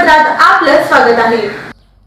वृत्तपत्रात आपलं स्वागत आहे।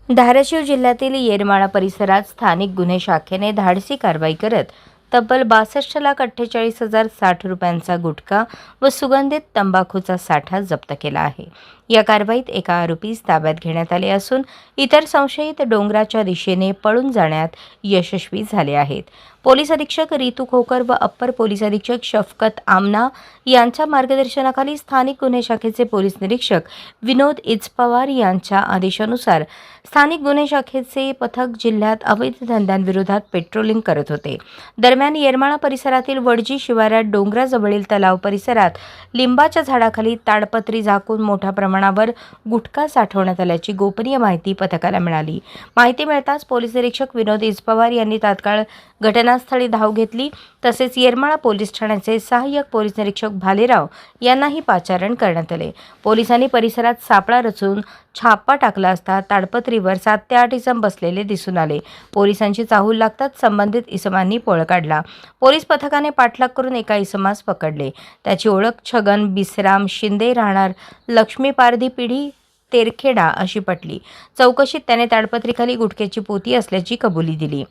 धाराशिव जिल्ह्यातील येरमाळा परिसरात स्थानिक गुन्हे शाखेने धाडसी कारवाई करत तब्बल 62,48,060 रुपयांचा गुटखा व सुगंधित तंबाखूचा साठा जप्त केला आहे। या कारवाईत एका आरोपीस ताब्यात घेण्यात आले असून इतर संशयित डोंगराच्या दिशेने पळून जाण्यात यशस्वी झाले आहेत। पोलीस अधीक्षक रितू खोकर व अप्पर पोलीस अधीक्षक शफकत आमना यांच्या मार्गदर्शनाखाली स्थानिक गुन्हे शाखेचे पोलीस निरीक्षक विनोद इचपवार यांच्या आदेशानुसार स्थानिक गुन्हे शाखेचे पथक जिल्ह्यात अवैध धंद्यांविरोधात पेट्रोलिंग करत होते। दरम्यान येरमाळा परिसरातील वडजी शिवारात डोंगराजवळील तलाव परिसरात लिंबाच्या झाडाखाली ताडपत्री झाकून मोठ्या प्रमाणावर गुटखा साठवण्यात आल्याची गोपनीय माहिती पथकाला मिळाली। माहिती मिळताच पोलीस निरीक्षक विनोद इचपवार यांनी तात्काळ घटनास्थळी धाव घेतली। तसेच येरमाळा पोलीस ठाण्याचे सहाय्यक पोलीस निरीक्षक भालेराव यांनाही पाचारण करण्यात आले। पोलिसांनी परिसरात सापळा रचून छापा टाकला असता ताडपत्रीवर 7 ते 8 इसम बसलेले दिसून आले। पोलिसांची चाहूल लागताच संबंधित इसमांनी पळ काढला। पोलीस पथकाने पाठलाग करून एका इसमास पकडले। त्याची ओळख छगन बिसराम शिंदे राहणार लक्ष्मी पारधी पिढी तेरखेडा अशी पटली। चौकशीत त्याने ताडपत्रीखाली गुटख्याची पोती असल्याची कबुली दिली।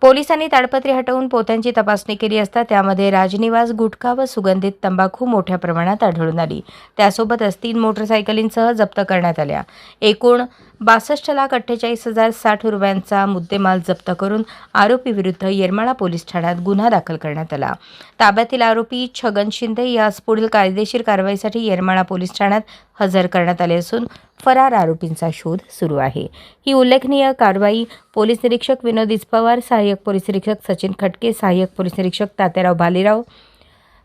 पोलिसांनी ताडपत्री हटवून पोत्यांची तपासणी केली असता त्यामध्ये राजनिवास गुटखा व सुगंधित तंबाखू मोठ्या प्रमाणात आढळून आली। त्यासोबतच 3 मोटरसायकलींसह जप्त करण्यात आल्या। एकूण 62,48,060 रुपयांचा मुद्देमाल जप्त करून आरोपी विरुद्ध येरमाळा पोलीस ठाण्यात गुन्हा दाखल करण्यात आला। ताब्यातील आरोपी छगन शिंदे यास पुढील कायदेशीर कारवाईसाठी येरमाळा पोलीस ठाण्यात हजर करण्यात आले असून फरार आरोपींचा शोध सुरू आहे। ही उल्लेखनीय कारवाई पोलीस निरीक्षक विनोद इचपवार, सहाय्यक पोलीस निरीक्षक सचिन खटके, सहाय्यक पोलीस निरीक्षक तात्याराव भालेराव,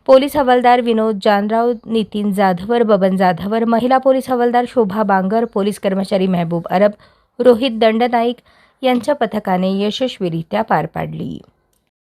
पोलीस हवालदार विनोद जानराव, नितीन जाधवर, बबन जाधवर, महिला पोलीस हवालदार शोभा बांगर, पोलीस कर्मचारी महबूब अरब, रोहित दंडनाईक यांच्या पथकाने यशस्वीरित्या पार पाडली।